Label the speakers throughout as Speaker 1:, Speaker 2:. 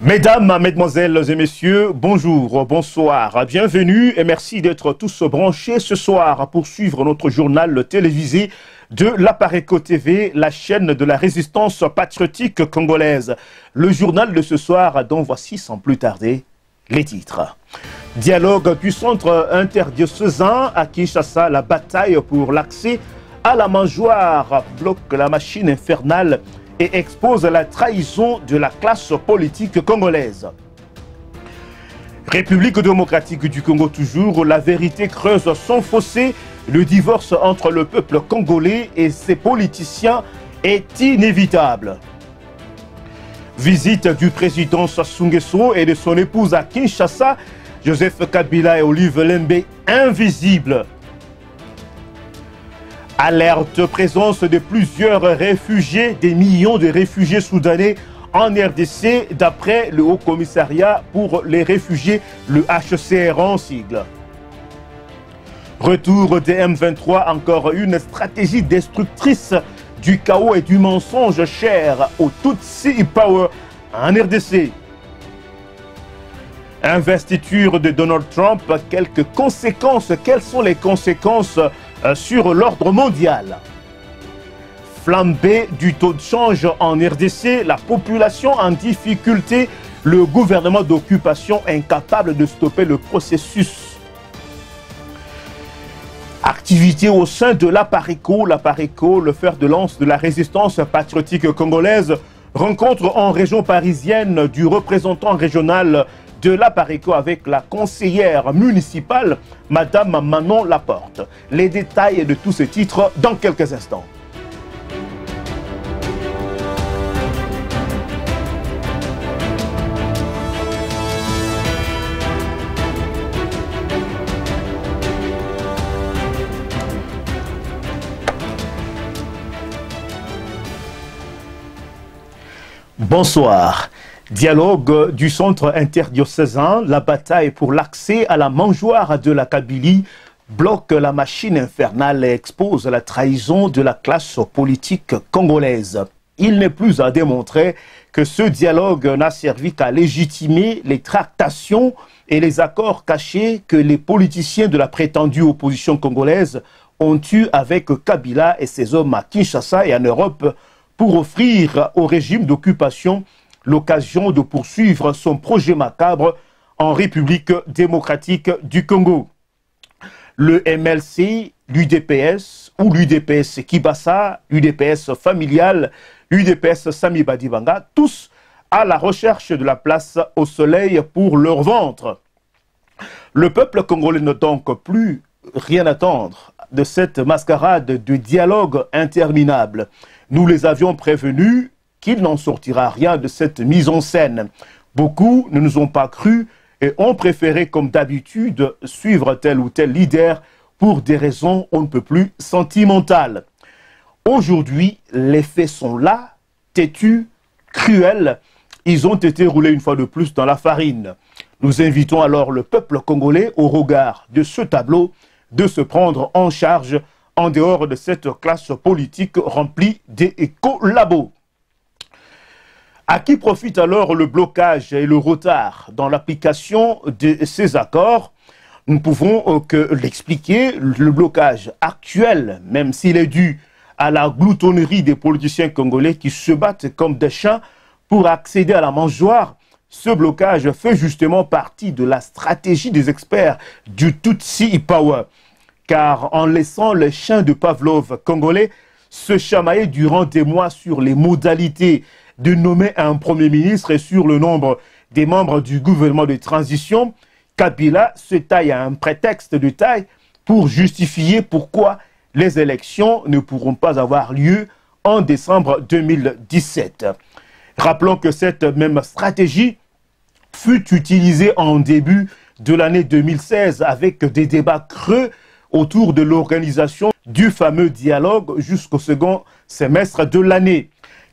Speaker 1: Mesdames, Mesdemoiselles et Messieurs, bonjour, bonsoir, bienvenue et merci d'être tous branchés ce soir pour suivre notre journal télévisé de l'Apareco TV, la chaîne de la résistance patriotique congolaise. Le journal de ce soir dont voici sans plus tarder les titres. Dialogue du centre interdiocésain à Kinshasa, la bataille pour l'accès à la mangeoire bloque la machine infernale et expose la trahison de la classe politique congolaise. République démocratique du Congo toujours, la vérité creuse son fossé. Le divorce entre le peuple congolais et ses politiciens est inévitable. Visite du président Sassou Nguesso et de son épouse à Kinshasa, Joseph Kabila et Olive Lembe invisibles. Alerte présence de plusieurs réfugiés, des millions de réfugiés soudanais en RDC, d'après le Haut Commissariat pour les réfugiés, le HCR en sigle. Retour des M23, encore une stratégie destructrice du chaos et du mensonge cher au Tutsi Power en RDC. Investiture de Donald Trump, quelques conséquences, quelles sont les conséquences sur l'ordre mondial? Flambée du taux de change en RDC, la population en difficulté, le gouvernement d'occupation incapable de stopper le processus. Activité au sein de l'Apareco, le fer de lance de la résistance patriotique congolaise, rencontre en région parisienne du représentant régional de l'Apareco avec la conseillère municipale, Madame Manon Laporte. Les détails de tous ces titres dans quelques instants. Bonsoir. Dialogue du centre interdiocésain, la bataille pour l'accès à la mangeoire de la Kabylie bloque la machine infernale et expose la trahison de la classe politique congolaise. Il n'est plus à démontrer que ce dialogue n'a servi qu'à légitimer les tractations et les accords cachés que les politiciens de la prétendue opposition congolaise ont eus avec Kabila et ses hommes à Kinshasa et en Europe pour offrir au régime d'occupation l'occasion de poursuivre son projet macabre en République démocratique du Congo. Le MLC, l'UDPS ou l'UDPS Kibasa, l'UDPS familial, l'UDPS Sami Badibanga, tous à la recherche de la place au soleil pour leur ventre. Le peuple congolais ne donc plus rien attendre de cette mascarade de dialogue interminable. Nous les avions prévenus qu'il n'en sortira rien de cette mise en scène. Beaucoup ne nous ont pas cru et ont préféré, comme d'habitude, suivre tel ou tel leader pour des raisons on ne peut plus sentimentales. Aujourd'hui, les faits sont là, têtus, cruels. Ils ont été roulés une fois de plus dans la farine. Nous invitons alors le peuple congolais, au regard de ce tableau, de se prendre en charge en dehors de cette classe politique remplie des collabos. À qui profite alors le blocage et le retard dans l'application de ces accords? Nous ne pouvons que l'expliquer. Le blocage actuel, même s'il est dû à la gloutonnerie des politiciens congolais qui se battent comme des chiens pour accéder à la mangeoire, ce blocage fait justement partie de la stratégie des experts du Tutsi Power. Car en laissant les chiens de Pavlov congolais se chamailler durant des mois sur les modalités de nommer un premier ministre et sur le nombre des membres du gouvernement de transition, Kabila se taille à un prétexte de taille pour justifier pourquoi les élections ne pourront pas avoir lieu en décembre 2017. Rappelons que cette même stratégie fut utilisée en début de l'année 2016 avec des débats creux autour de l'organisation du fameux dialogue jusqu'au second semestre de l'année.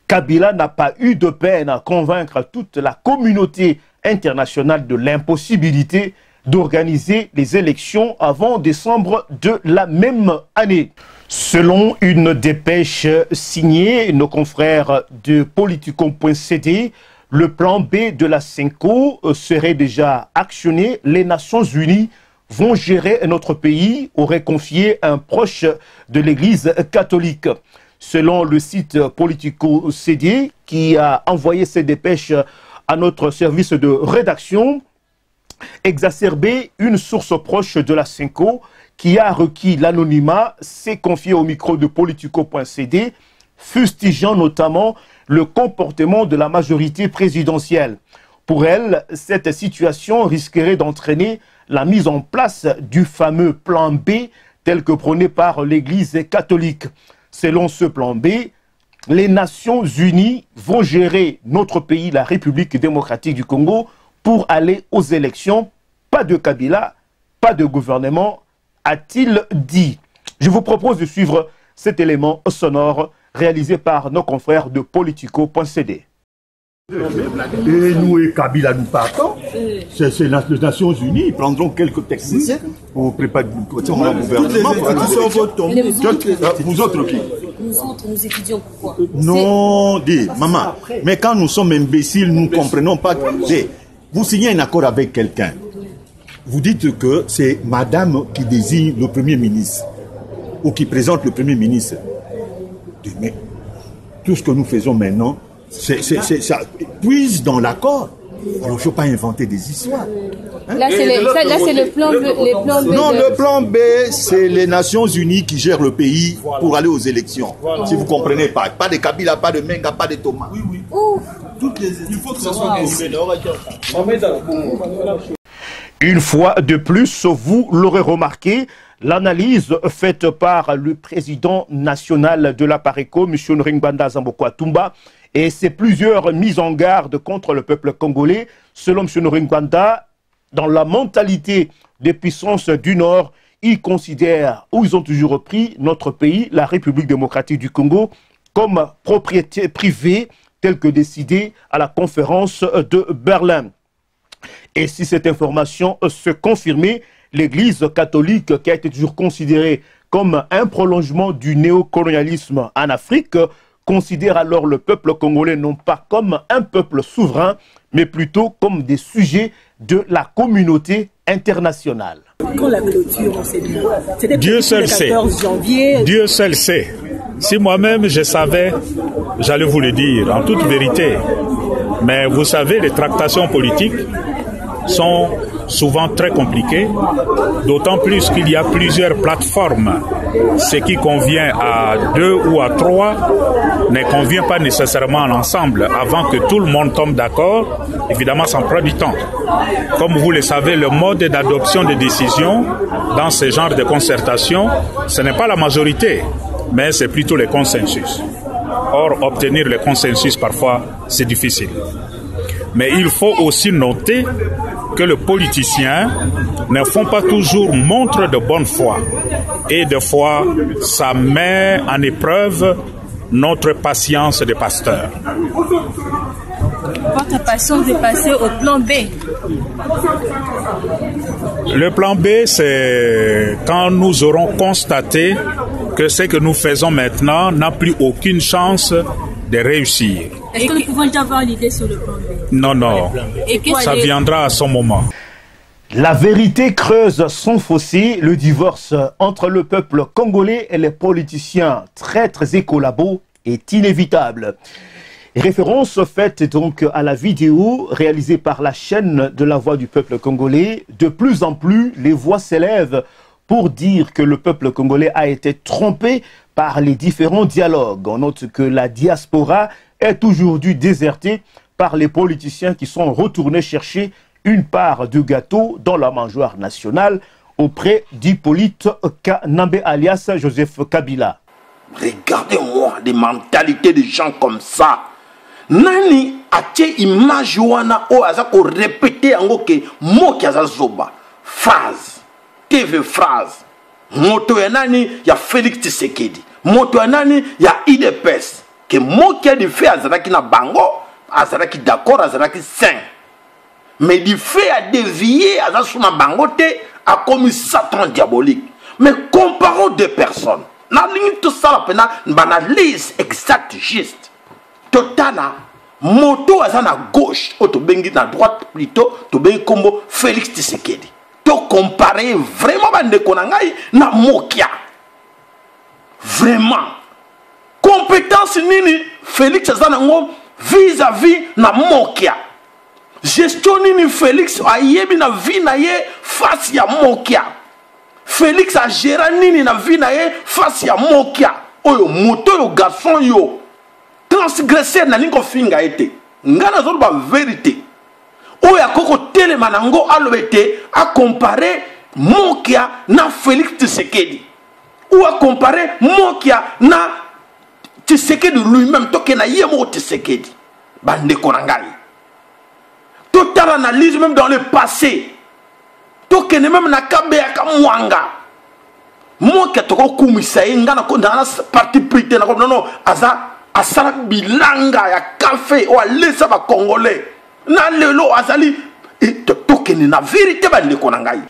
Speaker 1: Kabila n'a pas eu de peine à convaincre toute la communauté internationale de l'impossibilité d'organiser les élections avant décembre de la même année. Selon une dépêche signée nos confrères de Politicon.cd, le plan B de la Cinco serait déjà actionné. Les Nations Unies vont gérer notre pays, aurait confié un proche de l'Église catholique. Selon le site Politico CD, qui a envoyé ces dépêches à notre service de rédaction, exacerbé, une source proche de la Cinco qui a requis l'anonymat s'est confiée au micro de Politico.cd, fustigeant notamment le comportement de la majorité présidentielle. Pour elle, cette situation risquerait d'entraîner la mise en place du fameux plan B tel que prôné par l'Église catholique. Selon ce plan B, les Nations Unies vont gérer notre pays, la République démocratique du Congo, pour aller aux élections. Pas de Kabila, pas de gouvernement, a-t-il dit. Je vous propose de suivre cet élément sonore réalisé par nos confrères de Politico.cd.
Speaker 2: Et nous et Kabila, nous partons. C'est les Nations Unies, ils prendront quelques techniques pour préparer le gouvernement. Vous autres qui?
Speaker 3: Nous autres, nous étudions pourquoi?
Speaker 2: Non, dis, maman, mais quand nous sommes imbéciles, nous ne comprenons pas. Vous signez un accord avec quelqu'un. Vous dites que c'est madame qui désigne le Premier ministre ou qui présente le Premier ministre. Mais tout ce que nous faisons maintenant, ça puise dans l'accord. Il ne faut pas inventer des histoires.
Speaker 3: Hein? Là, c'est le plan B.
Speaker 2: Non, le plan B, c'est les Nations Unies qui gèrent le pays pour aller aux élections. Si vous ne comprenez pas. Pas de Kabila, pas de Menga, pas de Thomas. Oui, oui. Il faut que ça soit
Speaker 1: Une fois de plus, vous l'aurez remarqué, l'analyse faite par le président national de la PARECO, M. Nringbanda Zamboko Atumba, et c'est plusieurs mises en garde contre le peuple congolais. Selon M. Nringbanda, dans la mentalité des puissances du Nord, ils considèrent, ou ils ont toujours pris notre pays, la République démocratique du Congo, comme propriété privée, telle que décidée à la conférence de Berlin. Et si cette information se confirmait, l'Église catholique, qui a été toujours considérée comme un prolongement du néocolonialisme en Afrique, considère alors le peuple congolais non pas comme un peuple souverain, mais plutôt comme des sujets de la communauté internationale.
Speaker 4: Quand la clôture, on s'est dit, c'était
Speaker 5: Dieu seul
Speaker 4: le 14
Speaker 5: sait.
Speaker 4: janvier.
Speaker 5: Dieu seul sait. Si moi-même je savais, j'allais vous le dire en toute vérité. Mais vous savez, les tractations politiques sont souvent très compliquées, d'autant plus qu'il y a plusieurs plateformes. Ce qui convient à 2 ou à 3 ne convient pas nécessairement à l'ensemble. Avant que tout le monde tombe d'accord, évidemment, ça prend du temps. Comme vous le savez, le mode d'adoption des décisions dans ce genre de concertation, ce n'est pas la majorité, mais c'est plutôt le consensus. Or, obtenir le consensus, parfois, c'est difficile. Mais il faut aussi noter que les politiciens ne font pas toujours montre de bonne foi. Et des fois, ça met en épreuve notre patience de pasteur.
Speaker 3: Votre patience est passée au plan B.
Speaker 5: Le plan B, c'est quand nous aurons constaté que ce que nous faisons maintenant n'a plus aucune chance de réussir.
Speaker 3: Est-ce que nous pouvons déjà avoir l'idée sur le plan B?
Speaker 5: Non, non. Ça viendra à son moment.
Speaker 1: La vérité creuse son fossé. Le divorce entre le peuple congolais et les politiciens traîtres et collabos est inévitable. Référence faite donc à la vidéo réalisée par la chaîne de la Voix du peuple congolais. De plus en plus, les voix s'élèvent pour dire que le peuple congolais a été trompé par les différents dialogues. On note que la diaspora est aujourd'hui désertée par les politiciens qui sont retournés chercher une part de gâteau dans la mangeoire nationale auprès d'Hippolyte Kanambe alias Joseph Kabila.
Speaker 6: Regardez-moi des mentalités de gens comme ça. Nani atie image wana o aza ko répéter ango ke moki aza zoba phrase TV phrase moto ya nani ya Félix Tshisekedi moto ya nani ya IDPS que moki de fait azalaki na bango azalaki d'accord azalaki sain mais du fait à dévier aza suna bango te a commis Satan diabolique. Mais comparons deux personnes na lingi tout ça la pena banalise exact juste totana moto aza na gauche o to bengi na droite plutôt to bengi kombo Félix Tshisekedi to comparer vraiment bandeko na ngai na Mokia vraiment compétence nini Félix aza nango vis-à-vis na Mokia gestion nini Félix ayebi na vie na ye face ya Mokia Félix a géré nini na vie na ye face ya Mokia oyo moto yo garçon yo transgresseur na lingo finga ete ngana zo ba vérité oyo akoko telema nango alobete a comparer Mokia na Félix Tshisekedi ou a comparer Mokia na Tshisekedi lui-même toke na ye mo Tshisekedi bande konangai total analyse même dans le passé toke ne même na kambe ya kamwanga Mokia toko kumisa ngana ko dans parti prité na non aza asala bilanga ya café o alesa ba congolais na lelo azali tokeni na vérité bande konangai.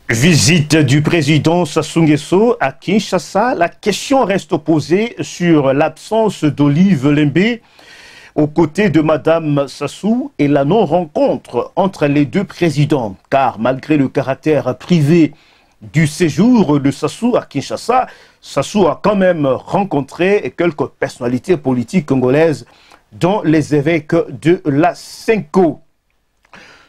Speaker 1: Visite du président Sassou Nguesso à Kinshasa. La question reste posée sur l'absence d'Olive Lembe aux côtés de Madame Sassou et la non-rencontre entre les deux présidents. Car malgré le caractère privé du séjour de Sassou à Kinshasa, Sassou a quand même rencontré quelques personnalités politiques congolaises, dont les évêques de la Senko.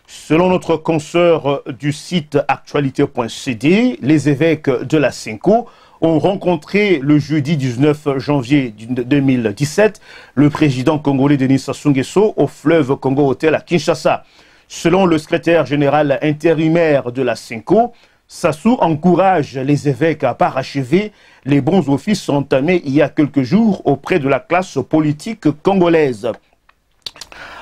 Speaker 1: Selon notre consoeur du site actualité.cd, les évêques de la Senko ont rencontré le jeudi 19 janvier 2017 le président congolais Denis Sassou Nguesso au fleuve Congo Hotel à Kinshasa. Selon le secrétaire général intérimaire de la Senko, Sassou encourage les évêques à parachever les bons offices entamés il y a quelques jours auprès de la classe politique congolaise.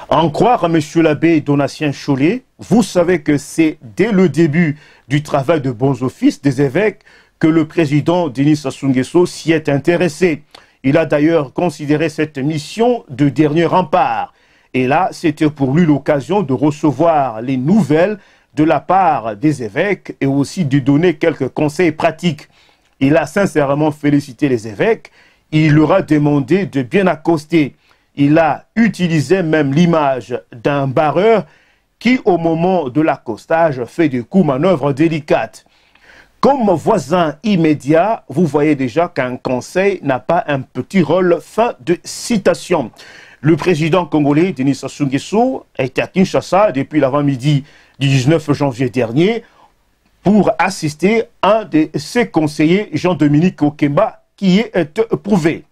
Speaker 1: En croire M. l'abbé Donatien Chollet, vous savez que c'est dès le début du travail de bons offices des évêques que le président Denis Sassou Nguesso s'y est intéressé. Il a d'ailleurs considéré cette mission de dernier rempart. Et là, c'était pour lui l'occasion de recevoir les nouvelles de la part des évêques et aussi de donner quelques conseils pratiques. Il a sincèrement félicité les évêques. Il leur a demandé de bien accoster. Il a utilisé même l'image d'un barreur qui, au moment de l'accostage, fait des coups manœuvres délicates. Comme voisin immédiat, vous voyez déjà qu'un conseil n'a pas un petit rôle. Fin de citation. Le président congolais, Denis Sassou Nguesso, était à Kinshasa depuis l'avant-midi du 19 janvier dernier pour assister un de ses conseillers, Jean-Dominique Okemba, qui est éprouvé.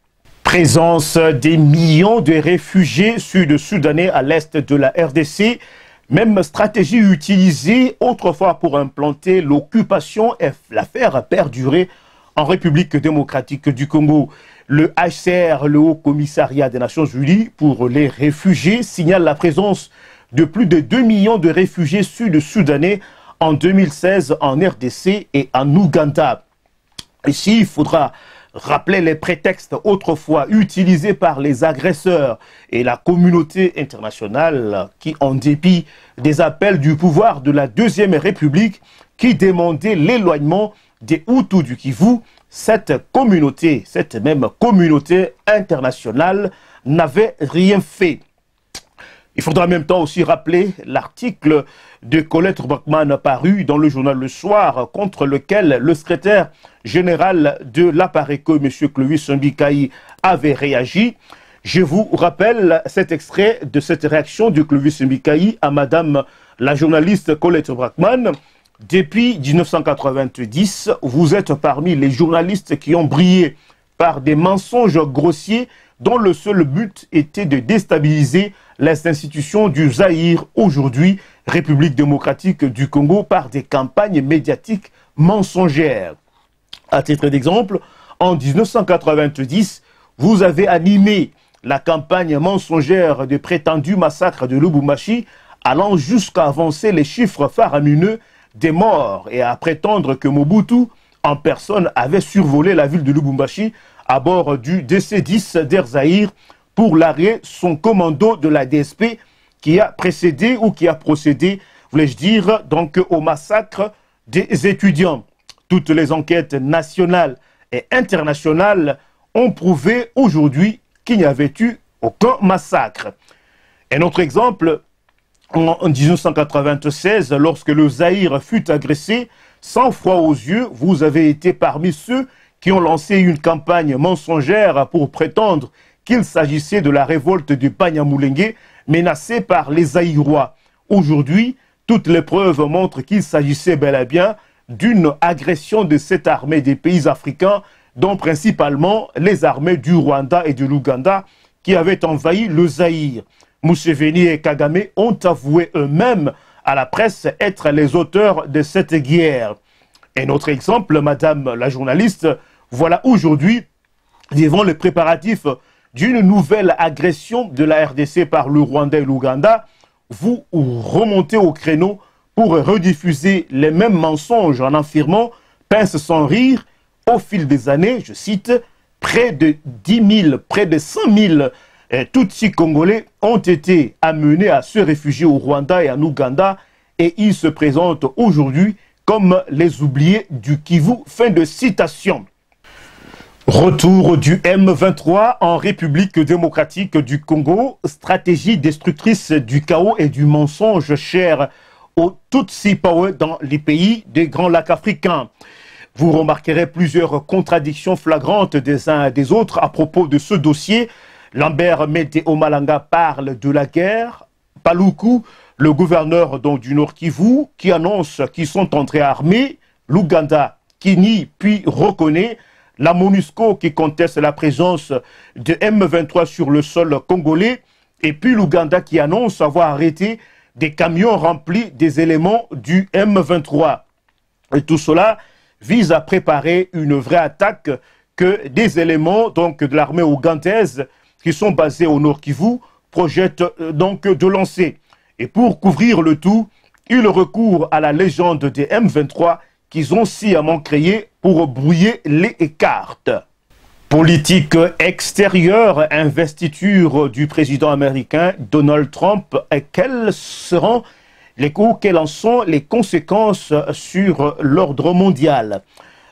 Speaker 1: Présence des millions de réfugiés sud-soudanais à l'est de la RDC, même stratégie utilisée autrefois pour implanter l'occupation et la faire perdurer en République démocratique du Congo. Le HCR, le Haut Commissariat des Nations Unies pour les réfugiés, signale la présence de plus de 2 millions de réfugiés sud-soudanais en 2016 en RDC et en Ouganda. Ici, il faudra rappeler les prétextes autrefois utilisés par les agresseurs et la communauté internationale qui, en dépit des appels du pouvoir de la Deuxième République qui demandait l'éloignement des Hutus du Kivu, cette même communauté internationale n'avait rien fait. Il faudra en même temps aussi rappeler l'article de Colette Brockman paru dans le journal Le Soir, contre lequel le secrétaire général de l'APARECO, M. Clovis Mbikaï, avait réagi. Je vous rappelle cet extrait de cette réaction de Clovis Mbikaï à Madame la journaliste Colette Brockman. Depuis 1990, vous êtes parmi les journalistes qui ont brillé par des mensonges grossiers dont le seul but était de déstabiliser les institutions du Zaïre, aujourd'hui République démocratique du Congo, par des campagnes médiatiques mensongères. À titre d'exemple, en 1990, vous avez animé la campagne mensongère de prétendus massacres de Lubumbashi, allant jusqu'à avancer les chiffres faramineux des morts et à prétendre que Mobutu en personne avait survolé la ville de Lubumbashi à bord du DC-10 d'Air Zaïre pour l'arrêt son commando de la DSP qui a précédé ou qui a procédé, voulais-je dire, donc au massacre des étudiants. Toutes les enquêtes nationales et internationales ont prouvé aujourd'hui qu'il n'y avait eu aucun massacre. Un autre exemple, en 1996, lorsque le Zaïre fut agressé, sans froid aux yeux, vous avez été parmi ceux qui ont lancé une campagne mensongère pour prétendre qu'il s'agissait de la révolte du Banyamulenge menacée par les Zaïrois. Aujourd'hui, toutes les preuves montrent qu'il s'agissait bel et bien d'une agression de cette armée des pays africains, dont principalement les armées du Rwanda et de l'Ouganda qui avaient envahi le Zaïre. Museveni et Kagame ont avoué eux-mêmes à la presse être les auteurs de cette guerre. Un autre exemple, madame la journaliste, voilà aujourd'hui, devant les préparatifs d'une nouvelle agression de la RDC par le Rwanda et l'Ouganda, vous remontez au créneau pour rediffuser les mêmes mensonges en affirmant, pince sans rire, au fil des années, je cite, près de 10 000, près de 100 000 Tutsis congolais ont été amenés à se réfugier au Rwanda et en Ouganda et ils se présentent aujourd'hui comme les oubliés du Kivu. Fin de citation. Retour du M23 en République démocratique du Congo, stratégie destructrice du chaos et du mensonge cher aux Tutsi Power dans les pays des Grands Lacs africains. Vous remarquerez plusieurs contradictions flagrantes des uns et des autres à propos de ce dossier. Lambert Mende Omalanga parle de la guerre. Paluku, le gouverneur du Nord Kivu, qui annonce qu'ils sont entrés armés. L'Ouganda qui nie puis reconnaît. La MONUSCO qui conteste la présence de M23 sur le sol congolais. Et puis l'Ouganda qui annonce avoir arrêté des camions remplis des éléments du M23. Et tout cela vise à préparer une vraie attaque que des éléments de l'armée ougandaise qui sont basés au Nord Kivu projettent de lancer. Et pour couvrir le tout, ils recourent à la légende des M23 qu'ils ont sciemment créée pour brouiller les cartes. Politique extérieure, investiture du président américain Donald Trump, quelles en sont les conséquences sur l'ordre mondial?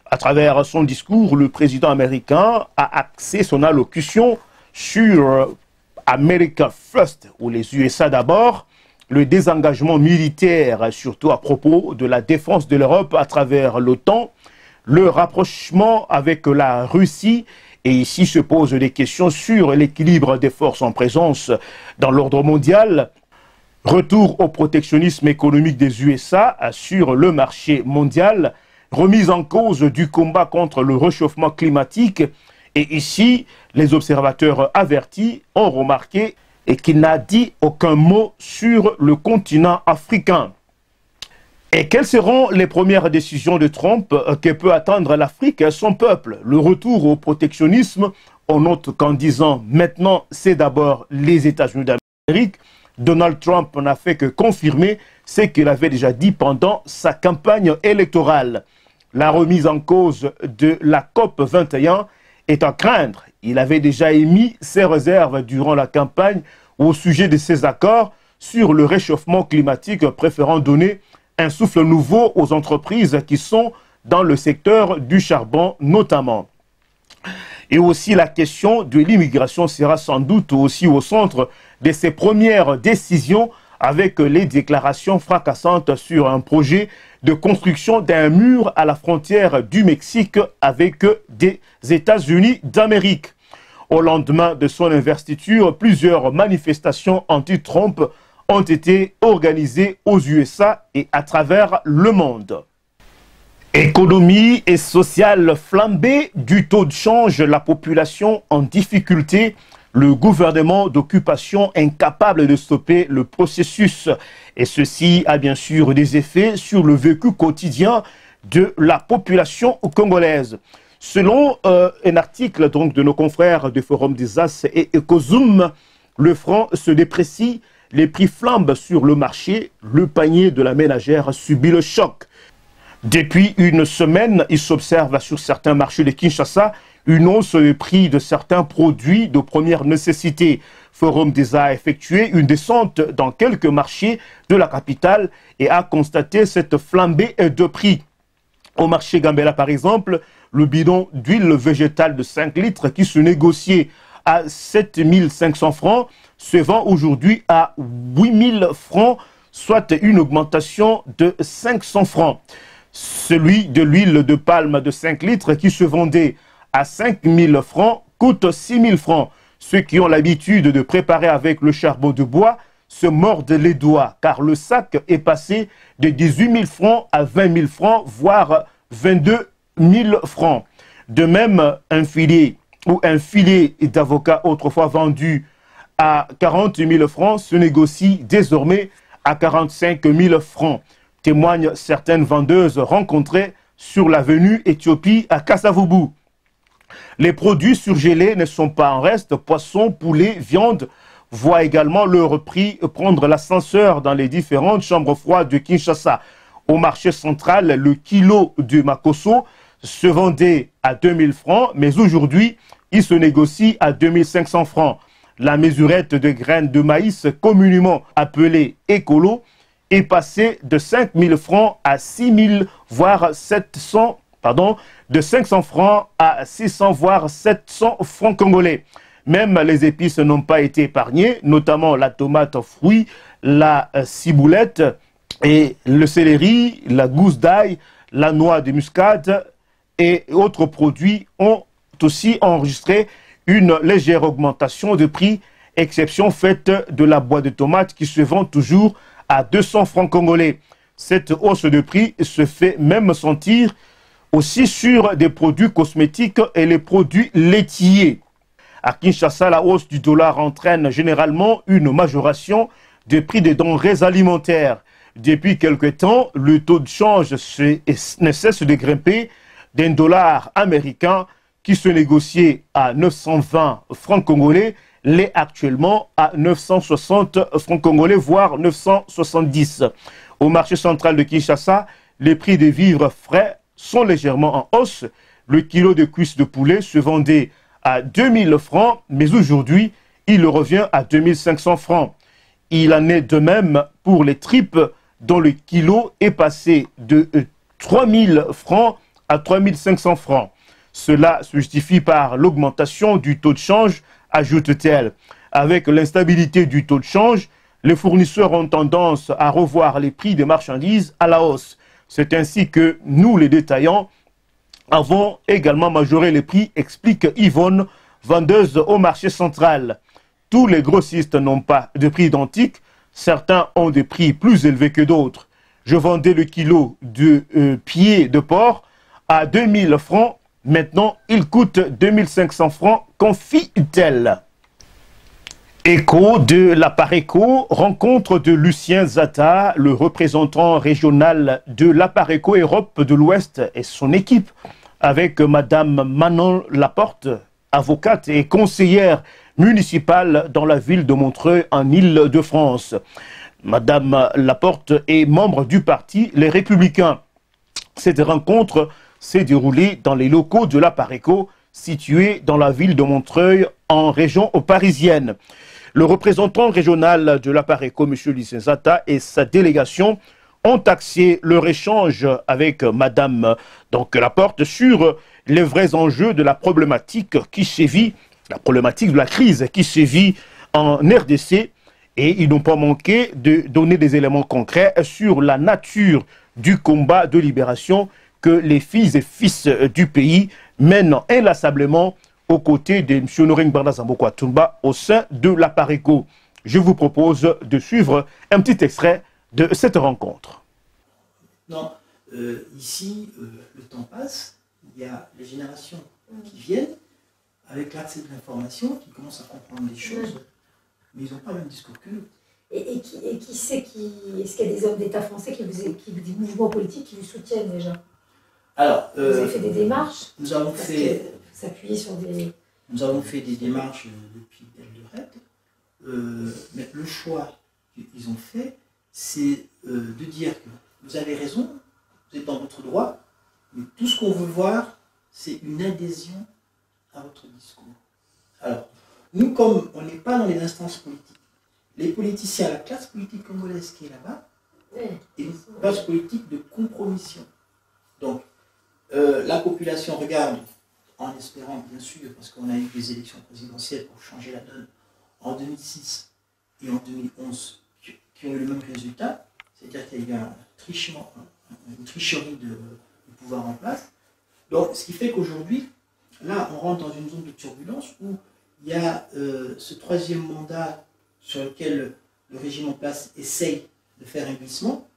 Speaker 1: À travers son discours, le président américain a axé son allocution sur America First, ou les USA d'abord, le désengagement militaire, surtout à propos de la défense de l'Europe à travers l'OTAN, le rapprochement avec la Russie, et ici se posent des questions sur l'équilibre des forces en présence dans l'ordre mondial, retour au protectionnisme économique des USA sur le marché mondial, remise en cause du combat contre le réchauffement climatique, et ici, les observateurs avertis ont remarqué et qu'il n'a dit aucun mot sur le continent africain. Et quelles seront les premières décisions de Trump que peut attendre l'Afrique et son peuple? Le retour au protectionnisme, on note qu'en disant maintenant c'est d'abord les États-Unis d'Amérique, Donald Trump n'a fait que confirmer ce qu'il avait déjà dit pendant sa campagne électorale. La remise en cause de la COP 21 est à craindre. Il avait déjà émis ses réserves durant la campagne au sujet de ces accords sur le réchauffement climatique, préférant donner un souffle nouveau aux entreprises qui sont dans le secteur du charbon notamment. Et aussi la question de l'immigration sera sans doute aussi au centre de ses premières décisions avec les déclarations fracassantes sur un projet de construction d'un mur à la frontière du Mexique avec des États-Unis d'Amérique. Au lendemain de son investiture, plusieurs manifestations anti-Trump ont été organisées aux USA et à travers le monde. Économie et sociale flambée, du taux de change, la population en difficulté, le gouvernement d'occupation incapable de stopper le processus. Et ceci a bien sûr des effets sur le vécu quotidien de la population congolaise. Selon un article de nos confrères du Forum des As et Ecozoom, le franc se déprécie, les prix flambent sur le marché, le panier de la ménagère subit le choc. Depuis une semaine, il s'observe sur certains marchés de Kinshasa une hausse des prix de certains produits de première nécessité. Forum des A a effectué une descente dans quelques marchés de la capitale et a constaté cette flambée de prix. Au marché Gambela par exemple, le bidon d'huile végétale de 5 litres qui se négociait à 7 500 francs se vend aujourd'hui à 8 000 francs, soit une augmentation de 500 francs. Celui de l'huile de palme de 5 litres qui se vendait à 5 000 francs coûte 6 000 francs. Ceux qui ont l'habitude de préparer avec le charbon de bois se mordent les doigts car le sac est passé de 18 000 francs à 20 000 francs, voire 22 000 francs. De même, un filet d'avocat autrefois vendu à 40 000 francs se négocie désormais à 45 000 francs, témoignent certaines vendeuses rencontrées sur l'avenue Éthiopie à Kasavubu. Les produits surgelés ne sont pas en reste. Poissons, poulets, viande voient également leur prix prendre l'ascenseur dans les différentes chambres froides de Kinshasa. Au marché central, le kilo de makosso se vendait à 2 000 francs, mais aujourd'hui, il se négocie à 2 500 francs. La mesurette de graines de maïs, communément appelée écolo, est passée de 5 000 francs à 6 000, voire 700, de 500 francs à 600, voire 700 francs congolais. Même les épices n'ont pas été épargnées, notamment la tomate fruit, la ciboulette et le céleri, la gousse d'ail, la noix de muscade et autres produits ont aussi enregistré une légère augmentation de prix, exception faite de la boîte de tomates qui se vend toujours à 200 francs congolais. Cette hausse de prix se fait même sentir aussi sur des produits cosmétiques et les produits laitiers. À Kinshasa, la hausse du dollar entraîne généralement une majoration des prix des denrées alimentaires. Depuis quelque temps, le taux de change ne cesse de grimper d'un dollar américain qui se négociait à 920 francs congolais, l'est actuellement à 960 francs congolais, voire 970. Au marché central de Kinshasa, les prix des vivres frais sont légèrement en hausse. Le kilo de cuisses de poulet se vendait à 2 000 francs, mais aujourd'hui, il revient à 2 500 francs. Il en est de même pour les tripes, dont le kilo est passé de 3 000 francs à 3 500 francs. Cela se justifie par l'augmentation du taux de change, ajoute-t-elle. Avec l'instabilité du taux de change, les fournisseurs ont tendance à revoir les prix des marchandises à la hausse. C'est ainsi que nous, les détaillants, avons également majoré les prix, explique Yvonne, vendeuse au marché central. Tous les grossistes n'ont pas de prix identiques. Certains ont des prix plus élevés que d'autres. Je vendais le kilo de pied de porc à 2 000 francs. Maintenant, il coûte 2 500 francs, confie-t-elle. Écho de la Pareco, rencontre de Lucien Zata, le représentant régional de la Pareco Europe de l'Ouest et son équipe, avec Madame Manon Laporte, avocate et conseillère municipale dans la ville de Montreuil en Île-de-France. Madame Laporte est membre du parti Les Républicains. Cette rencontre s'est déroulée dans les locaux de la Pareco, situés dans la ville de Montreuil en région parisienne. Le représentant régional de la Pareco, M. Lucien Zata, et sa délégation ont axé leur échange avec Madame Laporte sur les vrais enjeux de la problématique qui sévit, la problématique de la crise qui sévit en RDC, et ils n'ont pas manqué de donner des éléments concrets sur la nature du combat de libération que les filles et fils du pays mènent inlassablement aux côtés de M. Noring Bardazamboko Atumba au sein de la Pareco. Je vous propose de suivre un petit extrait de cette rencontre.
Speaker 7: Non, ici, le temps passe, il y a les générations qui viennent avec l'accès de l'information, qui commencent à comprendre les choses, mais ils n'ont pas le même discours que nous.
Speaker 8: Et qui sait est-ce qu'il y a des hommes d'État français des mouvements politiques qui vous soutiennent déjà?
Speaker 7: Alors,
Speaker 8: vous avez fait des démarches?
Speaker 7: Nous avons fait
Speaker 8: des
Speaker 7: démarches depuis belle lurette, mais le choix qu'ils ont fait, c'est de dire que vous avez raison, vous êtes dans votre droit, mais tout ce qu'on veut voir, c'est une adhésion à votre discours. Alors, nous, comme on n'est pas dans les instances politiques, les politiciens, la classe politique congolaise qui est là-bas, est une classe politique de compromission. Donc, la population regarde en espérant bien sûr, parce qu'on a eu des élections présidentielles pour changer la donne en 2006 et en 2011 qui ont eu le même résultat, c'est-à-dire qu'il y a eu une tricherie de pouvoir en place. Donc, ce qui fait qu'aujourd'hui, là, on rentre dans une zone de turbulence où il y a ce troisième mandat sur lequel le régime en place essaye de faire un glissement.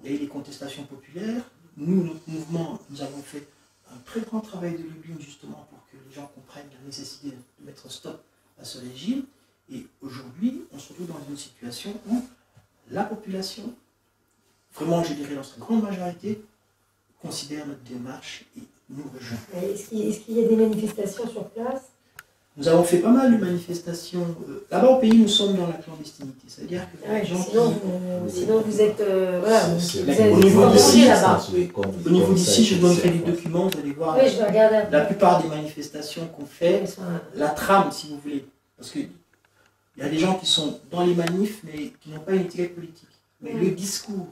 Speaker 7: Il y a eu des contestations populaires. Nous, notre mouvement, nous avons fait un très grand travail de lobbying justement pour que les gens comprennent la nécessité de mettre stop à ce régime. Et aujourd'hui, on se retrouve dans une situation où la population, vraiment, je dirais dans sa grande majorité, considère notre démarche et nous rejoint.
Speaker 8: Est-ce qu'il y a des manifestations sur place?
Speaker 7: Nous avons fait pas mal de manifestations. Là-bas au pays, nous sommes dans la clandestinité. C'est-à-dire que les gens
Speaker 8: sinon vous êtes... voilà,
Speaker 7: au niveau d'ici, au niveau d'ici, je donnerai les documents, vous allez voir.
Speaker 8: Oui, je vais regarder.
Speaker 7: La plupart des manifestations qu'on fait, la trame, si vous voulez. Parce qu'il y a des gens qui sont dans les manifs, mais qui n'ont pas une étiquette politique. Mais le discours...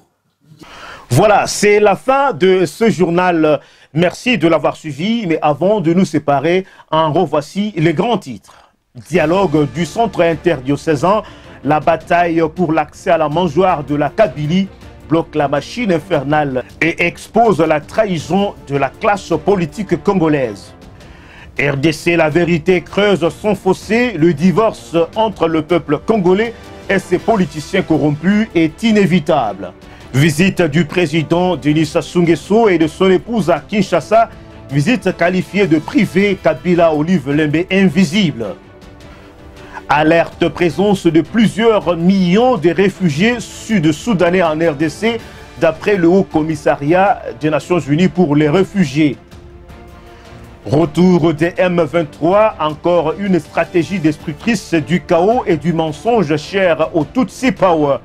Speaker 1: Voilà, c'est la fin de ce journal. Merci de l'avoir suivi. Mais avant de nous séparer, en revoici les grands titres. Dialogue du centre interdiocésain. La bataille pour l'accès à la mangeoire de la Kabylie bloque la machine infernale et expose la trahison de la classe politique congolaise. RDC, la vérité creuse son fossé. Le divorce entre le peuple congolais et ses politiciens corrompus est inévitable. Visite du président Denis Sassou Nguesso et de son épouse à Kinshasa. Visite qualifiée de privée, Kabila Olive Lembe invisible. Alerte présence de plusieurs millions de réfugiés sud-soudanais en RDC, d'après le Haut Commissariat des Nations Unies pour les réfugiés. Retour des M23, encore une stratégie destructrice du chaos et du mensonge cher au Tutsi Power.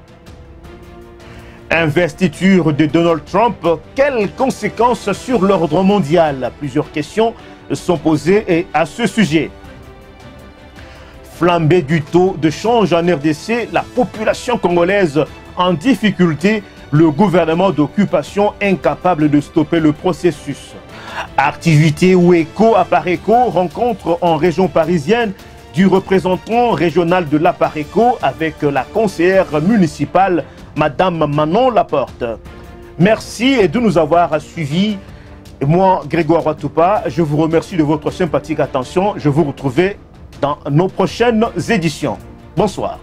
Speaker 1: Investiture de Donald Trump, quelles conséquences sur l'ordre mondial? Plusieurs questions sont posées à ce sujet. Flambée du taux de change en RDC, la population congolaise en difficulté, le gouvernement d'occupation incapable de stopper le processus. Activité ou écho à Pareco, rencontre en région parisienne du représentant régional de l'Apareco avec la conseillère municipale Madame Manon Laporte. Merci de nous avoir suivis. Moi, Grégoire Watoupa, je vous remercie de votre sympathique attention. Je vous retrouve dans nos prochaines éditions. Bonsoir.